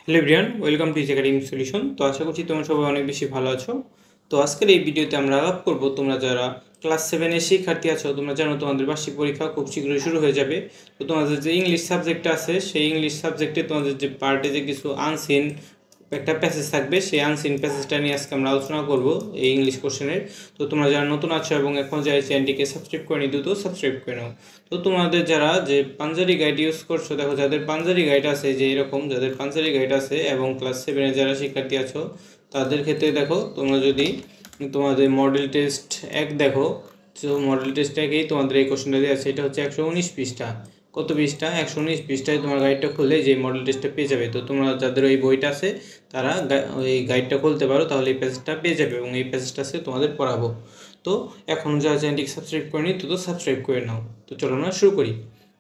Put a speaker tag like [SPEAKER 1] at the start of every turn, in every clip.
[SPEAKER 1] Hello everyone, welcome to academic solution. তো আশা করছি তোমরা সবাই অনেক বেশি ভালো আছো। তো আজকের এই ভিডিওতে আমরা আলাপ করব, তোমরা যারা ক্লাস 7-এর শিক্ষার্থী আছো, তোমরা জানো তোমাদের বার্ষিক পরীক্ষা খুব শীঘ্রই শুরু হয়ে যাবে। তো তোমাদের যে ইংলিশ সাবজেক্ট আছে, সেই ইংলিশ সাবজেক্টে তোমাদের যে পার্টে যে কিছু আনসিন একটা প্যাসেজ থাকবে, সেই আনসিন প্যাসেজটা নিয়ে আজকে আমরা আলোচনা করব এই ইংলিশ কোশ্চেনের। তো তোমরা যারা নতুন আছো এবং এখন যারা চ্যানেলটিকে সাবস্ক্রাইব করেনি, দ্রুত সাবস্ক্রাইব করে নাও। তো তোমাদের যারা যে পাঞ্জাবি গাইড ইউজ করছো, দেখো যাদের পাঞ্জাবি গাইড আছে, যে এরকম যাদের পাঞ্জাবি গাইড আছে এবং ক্লাস 7-এর যারা শিক্ষার্থী আছো, তাদের ক্ষেত্রে দেখো তোমরা যদি তোমাদের মডেল টেস্ট 1 দেখো, তো মডেল টেস্ট 1-এই তোমাদের এই কোশ্চেনটা দেওয়া আছে। এটা হচ্ছে 119 পৃষ্ঠা। কত পৃষ্ঠা? 119 পৃষ্ঠায় তোমার গাইডটা খুললে যে মডেল টেস্টটা পেয়ে যাবে। তো তোমরা যাদের ওই বইটা আছে তারা ওই গাইডটা খুলতে পারো, তাহলে এই প্যাসেজটা পেয়ে যাবে এবং এই প্যাসেজটা আছে তোমাদের পড়াবো। তো এখন যারা চ্যানেলটিকে সাবস্ক্রাইব করেনি, তো সাবস্ক্রাইব করে নাও। তো চলো না শুরু করি।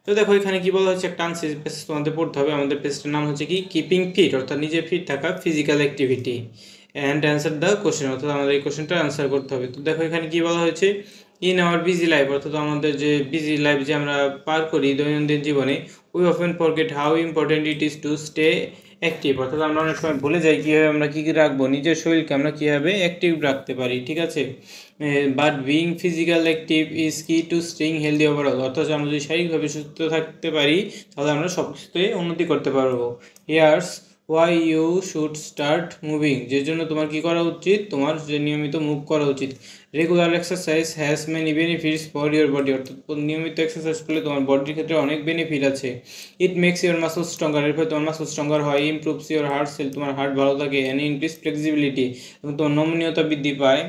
[SPEAKER 1] তো দেখো এখানে কি বলা হচ্ছে, একটা আনসিন পেসেজ তোমাদের পড়তে হবে। আমাদের পেজটার নাম হচ্ছে কি, কিপিং ফিট, অর্থাৎ নিজে ফিট থাকা, physical activity and answer the question, অর্থাৎ আমাদের এই কোশ্চেনটা অ্যান্সার করতে হবে। তো দেখো এখানে কি বলা হয়েছে, ইন আওয়ার বিজি লাইফ, অর্থাৎ আমাদের যে বিজি লাইফ যে আমরা পার করি দৈনন্দিন জীবনে, we often forget how important it is two stay active, অর্থাৎ আমরা অনেক সময় ভুলে যাই কীভাবে আমরা কী কী রাখবো, নিজের শরীরকে আমরা কীভাবে অ্যাক্টিভ রাখতে পারি, ঠিক আছে। But being physical active is কি টু স্টেইং হেলদি ওভারঅল, অর্থাৎ আমরা যদি শারীরিকভাবে সুস্থ থাকতে পারি তাহলে আমরা সব কিছুতে উন্নতি করতে পারবো। Here's why you should start moving, যে জন্য তোমার কী করা উচিত, তোমার যে নিয়মিত মুভ করা উচিত। Regular exercise has many benefits for your body, অর্থাৎ নিয়মিত এক্সারসাইজ করলে তোমার বডির ক্ষেত্রে অনেক বেনিফিট আছে। It makes your muscle stronger, এর ফলে তোমার মাসল স্ট্রঙ্গার হয়। ইমপ্রুভস ইউর হার্ট সেল, তোমার হার্ট ভালো থাকে। অ্যান্ড ইনক্রিজ ফ্লেক্সিবিলিটি, এবং তোমার নমনীয়তা বৃদ্ধি পায়।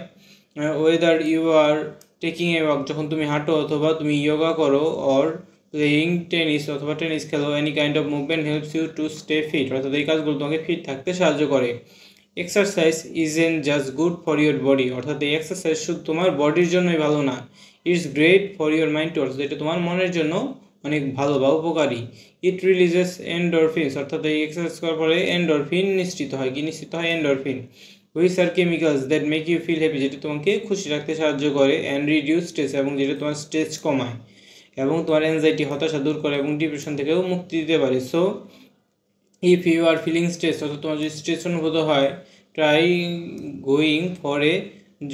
[SPEAKER 1] Whether you are taking a walk, যখন তুমি হাঁটো অথবা তুমি যোগা করো, অর প্লেয়িং টেনিস অথবা টেনিস খেলো, any kind of movement helps you to stay fit, অর্থাৎ এই কাজগুলো তোমাকে ফিট থাকতে সাহায্য করে। Exercise isn't just good for your body, অর্থাৎ এই এক্সারসাইজ শুধু তোমার বডির জন্যই ভালো না, it's great for your mind too, অর্থাৎ এটা তোমার মনের জন্য অনেক ভালো বা উপকারী। ইট রিলিজেস এন্ডরফিনস, অর্থাৎ এই এক্সারসাইজ করার পরে এন্ডরফিন নিঃসৃত হয়। কি নিঃসৃত হয়? এন্ডরফিন। Which are chemicals that make you feel happy, যেটা তোমাকে খুশি রাখতে সাহায্য করে। অ্যান্ড রিডিউস স্ট্রেস, এবং যেটা তোমার স্ট্রেস কমায় এবং তোমার অ্যাংজাইটি হতাশা দূর করে এবং ডিপ্রেশন থেকেও মুক্তি দিতে পারে। So if you are feeling stress, অর্থাৎ তোমার যদি স্ট্রেস অনুভূত হয়, try going for a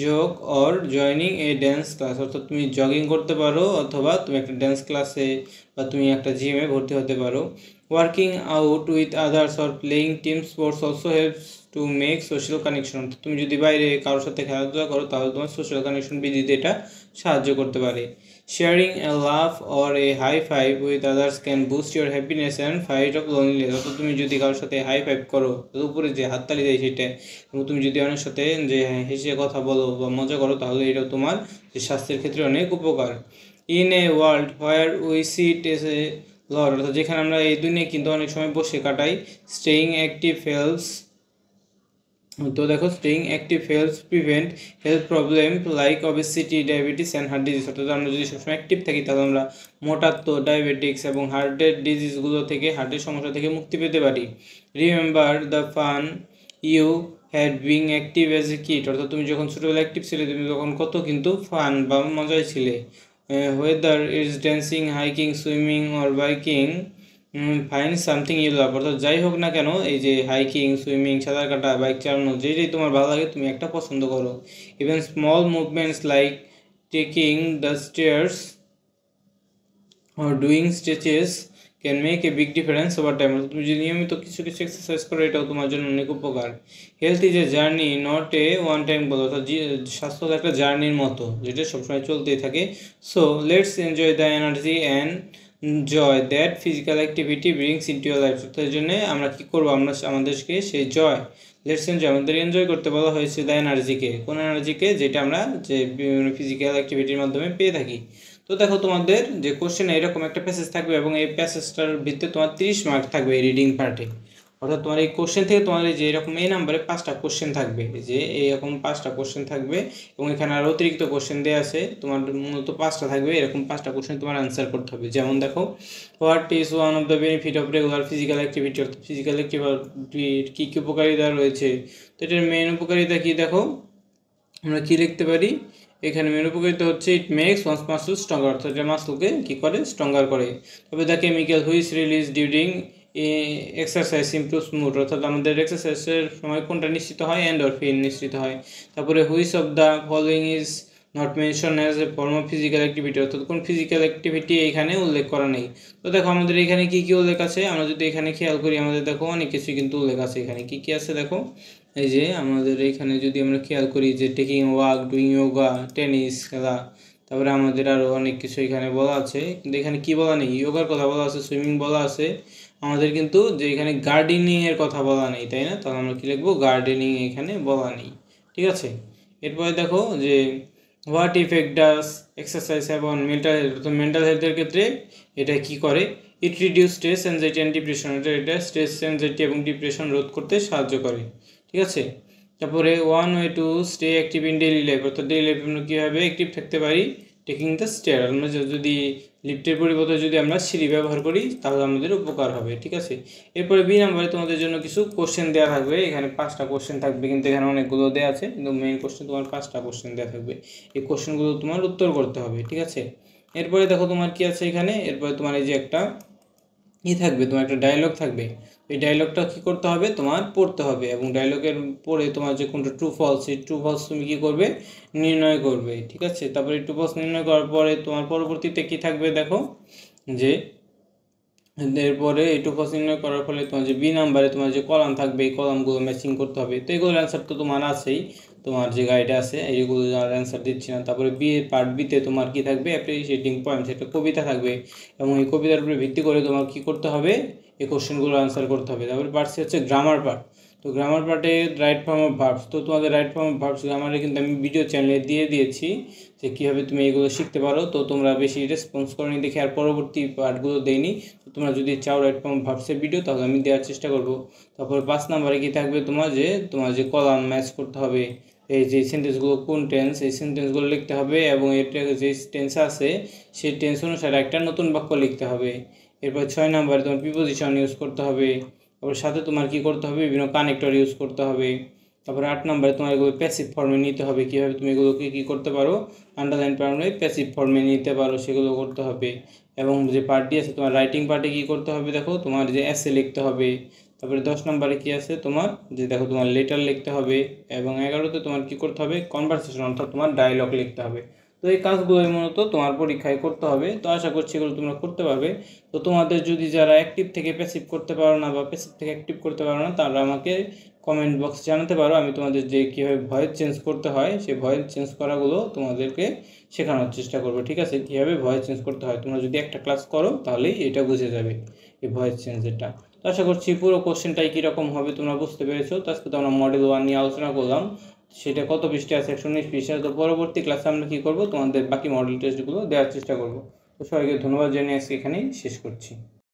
[SPEAKER 1] jog or joining a dance class, অর্থাৎ তুমি জগিং করতে পারো অথবা তুমি একটা ড্যান্স ক্লাসে বা তুমি একটা জিমে ভর্তি হতে পারো। Working out with others or playing team sports also helps to make social connection, তুমি যদি বাইরে কারোর সাথে খেলাধুলা করো তাহলে তোমার সোশ্যাল কানেকশন বৃদ্ধিতে এটা সাহায্য করতে পারে। Sharing a love or a high five with others can boost your happiness and fight off loneliness, অর্থাৎ তুমি যদি কারোর সাথে হাই ফাইভ করো, উপরে যে হাততালি দেয় সেটা, এবং তুমি যদি অনেক সাথে যে হেসে কথা বলো বা মজা করো, তাহলে এটা তোমার যে স্বাস্থ্যের ক্ষেত্রে অনেক উপকার। In a world where we sit as a lot, অর্থাৎ যেখানে আমরা এই দুনিয়ায় কিন্তু অনেক সময় বসে কাটাই, স্টেইং অ্যাক্টিভ হেল্পস, তো দেখো staying active helps prevent health problem like obesity, diabetes and heart disease, অর্থাৎ আমরা যদি সবসময় অ্যাক্টিভ থাকি তাহলে আমরা মোটাত্ব, ডায়াবেটিক্স এবং হার্টের ডিজিজগুলো থেকে, হার্টের সমস্যা থেকে মুক্তি পেতে পারি। Remember the fun you had being active as a kid, অর্থাৎ তুমি যখন ছোটোবেলা অ্যাক্টিভ ছিলে তুমি তখন কত কিন্তু ফান বা মজায় ছিলে। Whether is dancing, hiking, swimming or biking, find something you love, অর্থাৎ যাই হোক না কেন, এই যে হাইকিং, সুইমিং, সাঁতার কাটা, বাইক চালানো, যেটাই তোমার ভালো লাগে তুমি একটা পছন্দ করো। Even small movements like taking the stairs or doing stretches can make a big difference over time, তুমি যদি নিয়মিত কিছু কিছু এক্সারসাইজ করো এটাও তোমার জন্য অনেক উপকার। Health is a journey not a one time goal, অর্থাৎ স্বাস্থ্য একটা জার্নির মতো যেটা সবসময় চলতেই থাকে। So let's enjoy the energy and joy that physical activity brings into your life, তার জন্য আমরা কী করবো, আমরা আমাদেরকে সেই জয়, লেটস এনজয়, আমাদের এনজয় করতে বলা হয়েছে দ্য এনার্জিকে, কোন এনার্জিকে, যেটা আমরা যে বিভিন্ন ফিজিক্যাল অ্যাক্টিভিটির মাধ্যমে পেয়ে থাকি। তো দেখো তোমাদের যে কোশ্চেনে এরকম একটা প্যাসেজ থাকবে এবং এই প্যাসেজটার ভিত্তিতে তোমার 30 মার্ক থাকবে এই রিডিং পার্টে, অর্থাৎ তোমার এই কোশ্চেন থেকে তোমার যে এরকম এই নাম্বারে 5টা কোশ্চেন থাকবে, যে এরকম 5টা কোশ্চেন থাকবে এবং এখানে আর অতিরিক্ত কোশ্চেন দেওয়া আছে, তোমার মূলত 5টা থাকবে, এরকম 5টা কোশ্চেন তোমার অ্যান্সার করতে হবে। যেমন দেখো, what is one of the benefit of regular physical activity, অর্থাৎ ফিজিক্যাল অ্যাক্টিভিটির কী কী উপকারিতা রয়েছে, তো এটার মেন উপকারিতা কী, দেখো আমরা কী লিখতে পারি এখানে। মেন উপকারিতা হচ্ছে it makes one's muscle stronger, অর্থাৎ এটা মাসলকে কী করে, স্ট্রঙ্গার করে। তবে the chemical which release during exercise improves mood, অর্থাৎ আমাদের এক্সারসাইজের সময় কোনটা নিশ্চিত হয়, এন্ডরফিন নিশ্চিত হয়। তারপরে which of the following is not mention as a form of physical activity, অর্থাৎ কোন ফিজিক্যাল অ্যাক্টিভিটি এখানে উল্লেখ করা নেই। তো দেখো আমাদের এখানে কি কি উল্লেখ আছে, আমরা যদি এখানে খেয়াল করি আমাদের দেখো অনেক কিছু কিন্তু উল্লেখ আছে। এখানে কি কি আছে দেখো, এই যে আমাদের এখানে যদি আমরা খেয়াল করি যে taking walk, doing yoga, tennis খেলা, তারপরে আমাদের আরও অনেক কিছু এখানে বলা আছে। কিন্তু এখানে কি বলা নেই, যোগার কথা বলা আছে, সুইমিং বলা আছে, আমাদের কিন্তু যে এখানে গার্ডেনিংয়ের কথা বলা নেই, তাই না? তাহলে আমরা কী লিখবো, গার্ডেনিং এখানে বলা নেই। ঠিক আছে, এরপরে দেখো যে what effect does exercise have on mental health, তো মেন্টাল হেলথের ক্ষেত্রে এটা কি করে, it reduce stress anxiety and depression, এটা স্ট্রেস অ্যাংজাইটি এবং ডিপ্রেশন রোধ করতে সাহায্য করে। ঠিক আছে, তারপরে one way to stay active in daily life, অর্থাৎ ডেইলি লাইফে আমরা কীভাবে অ্যাক্টিভ থাকতে পারি, টেকিং দ্য স্টেয়ার, আমরা যদি লিফটের পরিবর্তে যদি আমরা সিঁড়ি ব্যবহার করি তাহলে আমাদের উপকার হবে। ঠিক আছে, এরপরে বি নাম্বারে তোমাদের জন্য কিছু কোশ্চেন দেওয়া থাকবে, এখানে 5টা কোশ্চেন থাকবে, কিন্তু এখানে অনেকগুলো দেওয়া আছে, কিন্তু মেইন কোশ্চেন তোমার 5টা কোশ্চেন দেওয়া থাকবে, এই কোশ্চেনগুলো তোমার উত্তর করতে হবে। ঠিক আছে, এরপরে দেখো তোমার কি আছে এখানে, এরপরে তোমার এই যে একটা থাকবে, তোমার একটা ডায়লগ থাকবে, এই ডায়লগটা কী করতে হবে, তোমার পড়তে হবে, এবং ডায়লগের পরে তোমার যে কোনটা ট্রু ফলস, এই ট্রু ফলস তুমি কী করবে, নির্ণয় করবে। ঠিক আছে, তারপরে ট্রু ফলস নির্ণয় করার পরে তোমার পরবর্তীতে কী থাকবে দেখো, যে এরপরে এই ট্রু ফলস নির্ণয় করার ফলে তোমার যে বি নাম্বারে তোমার যে কলাম থাকবে, এই কলামগুলো ম্যাচিং করতে হবে। তো এগুলোর অ্যান্সার তো তোমার আছেই, তোমার যে গাইডে আছে, এইগুলো অ্যান্সার দিচ্ছি না। তারপরে বি এর পার্ট বিতে তোমার কি থাকবে, অ্যাপ্রিসিয়েটিং পয়েন্টস, একটা কবিতা থাকবে, এবং এই কবিতার উপরে ভিত্তি করে তোমার কি করতে হবে, এই কোশ্চেনগুলো আনসার করতে হবে। তারপরে পার্ট সি হচ্ছে গ্রামার পার্ট, তো গ্রামার পার্টে রাইট ফর্ম অফ ভার্বস, তো তোমাদের রাইট ফর্ম অফ ভার্বস গ্রামারে কিন্তু আমি ভিডিও চ্যানেলে দিয়ে দিয়েছি যে কীভাবে তুমি এগুলো শিখতে পারো, তো তোমরা বেশি রেসপন্স করনি দেখে আর পরবর্তী পার্টগুলো দেইনি। তো তোমরা যদি চাও রাইট ফর্ম অফ ভার্বসের ভিডিও, তাহলে আমি দেওয়ার চেষ্টা করব। তারপরে 5 নাম্বারে কি থাকবে, তোমার যে কলাম ম্যাচ করতে হবে, এই যে সেন্টেন্সগুলো কোন টেন্স, এই সেন্টেন্সগুলো লিখতে হবে, এবং এটা যে টেন্স আছে সেই টেন্স অনুসারে একটা নতুন বাক্য লিখতে হবে। এরপর 6 নাম্বারে তোমার প্রিপোজিশন ইউজ করতে হবে, তারপর সাথে তোমার কি করতে হবে, বিভিন্ন কানেক্টর ইউজ করতে হবে। তারপরে 8 নাম্বারে তোমার এগুলো প্যাসিভ ফর্মে নিতে হবে, কীভাবে তুমি এগুলোকে কী করতে পারো, আন্ডারলাইন ফর্মে প্যাসিভ ফর্মে নিতে পারো, সেগুলো করতে হবে। এবং যে পার্টটি আছে তোমার রাইটিং পার্টে কী করতে হবে দেখো, তোমার যে এসে লিখতে হবে। তারপরে 10 নম্বরে কী আছে তোমার, যে দেখো তোমার লেটার লিখতে হবে, এবং 11তে তোমার কী করতে হবে, কনভারসেশন, অর্থাৎ তোমার ডায়লগ লিখতে হবে। তো এই কাজগুলোই মূলত তোমার পরীক্ষায় করতে হবে। তো আশা করছি এগুলো তোমরা করতে পারবে। তো তোমাদের যদি যারা অ্যাক্টিভ থেকে প্যাসিভ করতে পারো না, বা প্যাসিভ থেকে অ্যাক্টিভ করতে পারো না, তারা আমাকে কমেন্ট বক্সে জানাতে পারো, আমি তোমাদের যে কীভাবে ভয়েস চেঞ্জ করতে হয় সেই ভয়েস চেঞ্জ করাগুলো তোমাদেরকে শেখানোর চেষ্টা করবো। ঠিক আছে, কীভাবে ভয়েস চেঞ্জ করতে হয়, তোমরা যদি একটা ক্লাস করো তাহলেই এটা বুঝে যাবে, এই ভয়েস চেঞ্জেরটা। তো আশা করছি পুরো কোশ্চেনটাই কীরকম হবে তোমরা বুঝতে পেরেছো। তো আজকে তো আমরা মডেল 1 নিয়ে আলোচনা করলাম, সেটা কত পৃষ্ঠা আছে, 119 পৃষ্ঠা। তো পরবর্তী ক্লাসে আমরা কী করবো, তোমাদের বাকি মডেল টেস্টগুলো দেওয়ার চেষ্টা করবো। তো সবাইকে ধন্যবাদ জানিয়ে আজকে এখানেই শেষ করছি।